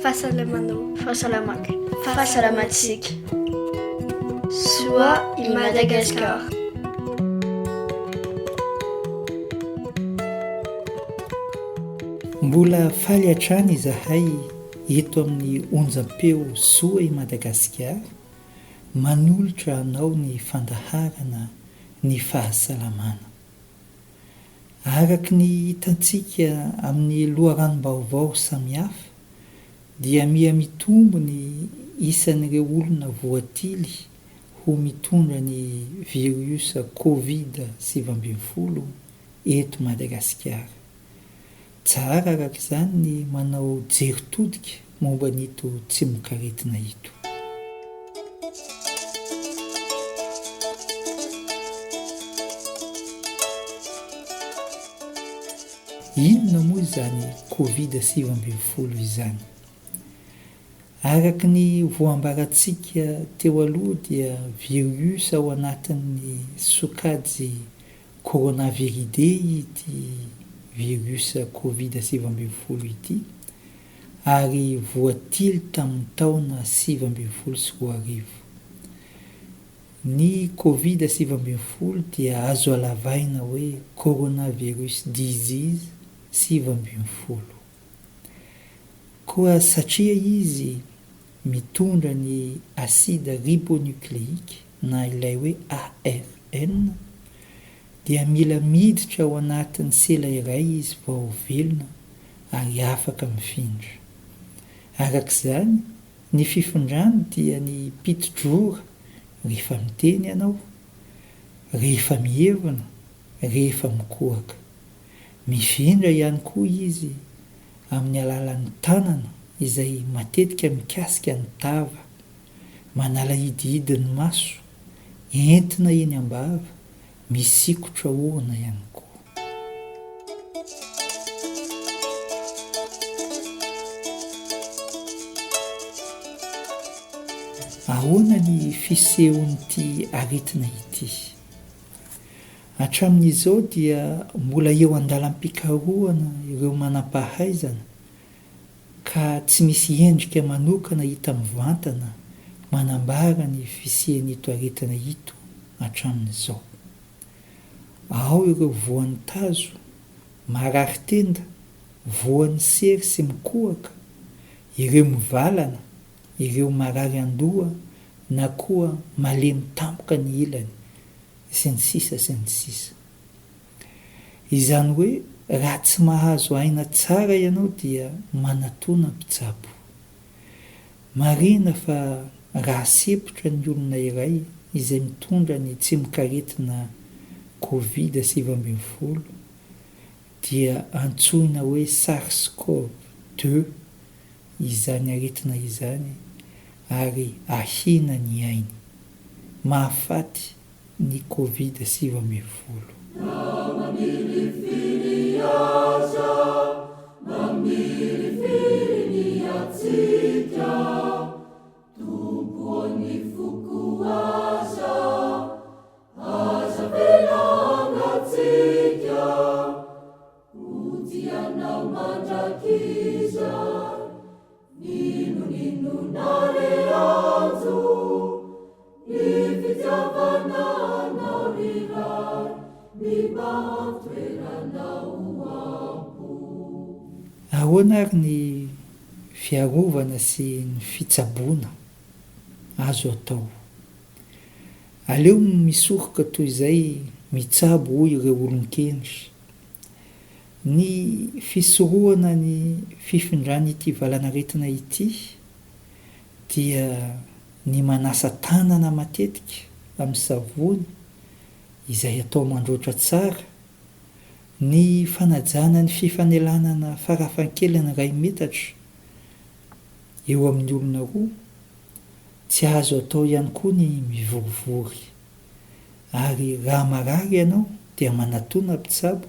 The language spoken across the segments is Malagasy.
Fahasalamanao. Fahasalamaka. Fahasalamantsika. Soa i Madagasikara. Mbola faly hatrany izahay eto amin'ny onjam-peo soa i Madagasikara manolotra anao ny fandaharana ny fahasalamana. Araka ny hitantsika amin'ny loharanom-baovao samihafa dia mitombo ny isan'ireo olona voatily ho mitondra ny virusa Covid-19 eto Madagasikara. Tsara araka izany ny manao jeritodika momba n'ito tsy mikaretina ito. Inona moa izany Covid-19 izany? Araka ny voambarantsika teo aloha dia virusa ao anatin'ny sokajy coronaviride ity virusa Covid-19 ity ary voatily tamin'ny taona 2020. Ny Covid-19 dia azo alavaina hoe coronavirus disease 2020. Koa satria izy mitondra ny asida ribonucléique na ilay hoe ARN dia mila miditra ao anatin'ny sela iray izy vao velona ary afaka mifindra. Arak'izany, ny fifindrany dia ny pitodrora rehefa miteny ianao, rehefa mihevana, rehefa mikohaka. Mifindra ihany koa izy amin'ny alalan'ny tanana izay matetika mikasika ny tava, manala hidihidin'ny maso, entina eny ambava, misikotra hoana ihany koa. Ahoana ny fisehon'ity aretina ity? Hatramin'izao dia mbola eo andalam-pikarohana ireo manam-pahaizana ka tsy misy endrika manokana hita mivantana manambara ny fisehan'ito aretina ito hatramin'izao. Ao ireo voan'ny tazo, marary tenda, voan'ny sery sy mikohaka, ireo mivalana, ireo marary andoha na koa malemy tampoka ny ilany, sy ny sisa sy ny sisa. Izany hoe raha tsy mahazo aina tsara ianao dia manatona mpitsabo. Marina fa raha sepotra ny olona iray izay mitondra ny tsy mikaretina Covid-19 dia antsoina hoe SARS-CoV-2 izany aretina izany ary ahina ny ainy. Mahafaty ny Covid-19. Ahoana ary ny fiarovana sy ny fitsaboana azo atao? Aleo misoroka toy izay mitsabo hoy ireo olon-kendry. Ny fisorohana ny fifindran'ny ity valanaretina ity dia ny manasa tanana matetika amin'ny savony izay atao mandroatra tsara, ny fanajana ny fifanelanana farafahakeliny 2 metatra eo amin'ny olona roa, tsy azo atao ihany koa ny mivorivory. Ary raha marary ianao dia manatona mpitsabo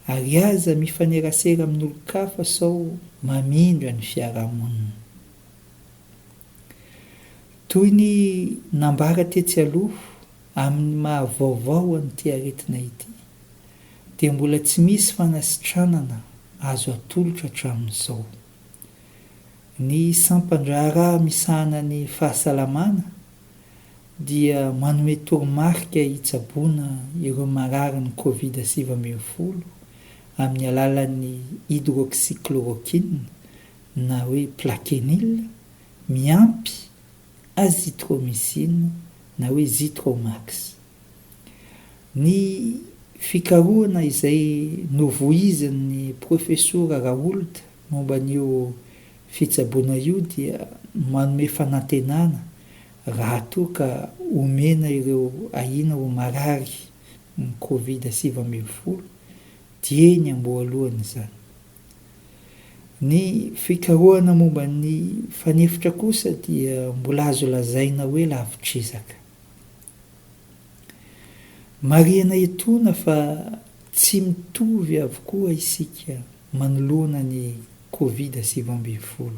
ary aza mifanerasera amin'olon-kafa sao mamindra ny fiarahamonina. Toy ny nambara tetsy aloha amin'ny mahavaovao an'ity aretina ity, dia mbola tsy misy fanasitranana azo atolotra hatramin'izao. Ny sampandrara misahana ny fahasalamana dia manome toromarika hitsaboana ireo marary ny Covid-19 amin'ny alalan'ny hydroxychloroquine na hoe plaquenil miampy azithromycine na hoe Zithromax. Ny fikarohana izay novoizin'ny profesora Raoult momba an'io fitsaboana io dia manome fanantenana raha toa ka omena ireo ahina ho marary ny Covid-19 dia eny amboalohany izany. Ny fikarohana momba ny fanefitra kosa dia mbola azo lazaina hoe lavitrezaka. Marihana etoana fa tsy mitovy avokoa isika manoloana ny Covid-19.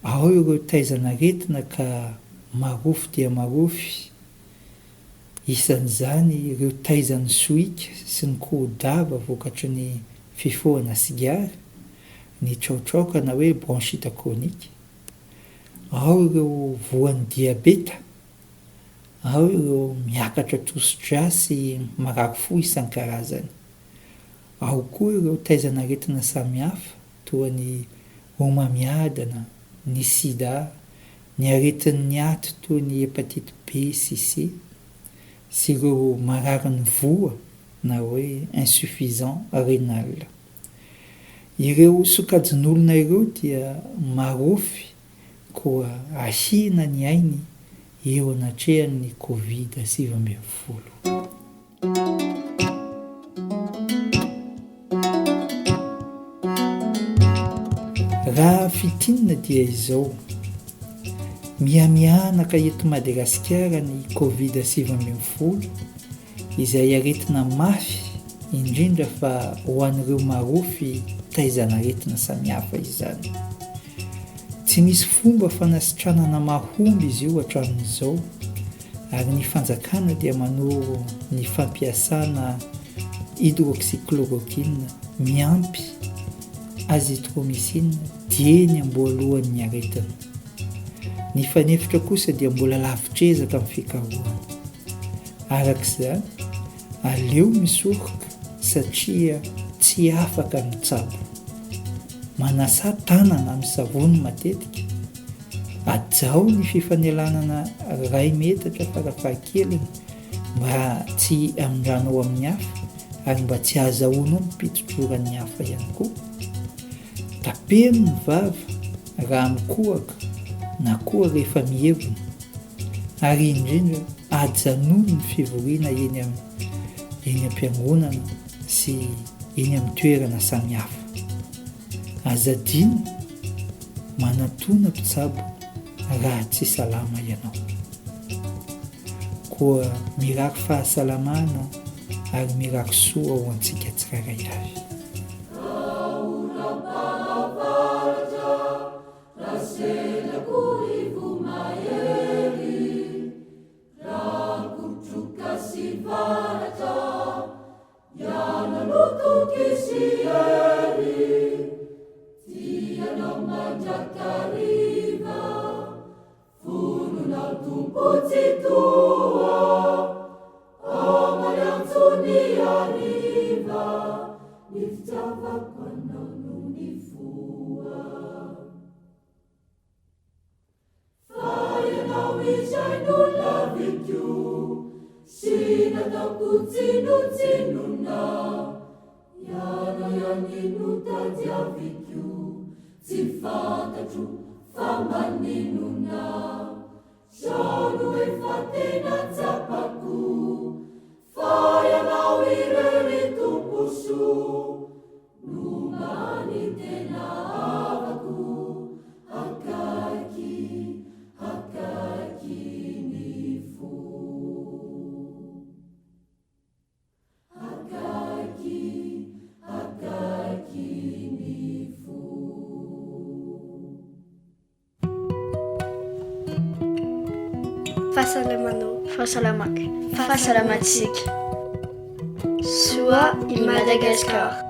Ao ireo taizana aretina ka marofo dia marofy, isan'izany ireo taizan'ny sohika sy ny kohodava vokatry ny fifohana sigara, ny traotraoka na hoe bronchite chronique. Ao ireo voan'ny diabeta, ao ireo miakatra tosi-drà sy marary fo isan-karazany. Ao koa ireo taizana aretina samihafa toa ny homamiadana, ny sida, ny aretin'ny aty toa ny hepatite B sy C, sy ireo marary ny voa na hoe insuffisant rénal. Ireo sokajin'olona ireo dia marofy koa ahina ny ainy eo anatrehan'ny Covid-19. Raha fitinina dia izao, miamianaka eto Madagasikara ny Covid-19 izay aretina mafy indrindra fa ho an'ireo marofy taizana aretina samihafa izany. Tsy misy fomba fanasitranana mahomby izy io hatramin'izao ary ny fanjakana dia manoro ny fampiasana hydroxychloroquine miampy azithromycine dieny amboalohan'ny aretina. Ny fanefitra kosa dia mbola lavitrezaka amin'ny fikarohana. Arak'izany, aleo misoroka satria tsy afaka mitsabo. Manasa tanana amin'ny savony matetika. Ajao ny fifanelanana 2 metatra farafahakeliny mba tsy hamindranao amin'ny hafa ary mba tsy ahazahoanao mipitotroran'ny hafa ihany koa. Tapeno ny vava raha mikohaka na koa rehefa mihevona, ary indrindra ajanono ny fivoriana eny am-piangonana sy eny amin'ny toerana samihafa. Azadino manatona mpitsabo raha tsy salama ianao. Koa mirako fahasalamana ary mirako soa ho antsika tsiraray avy. Fahasalamaka. Fahasalamatsika. Soa i Madagasikara.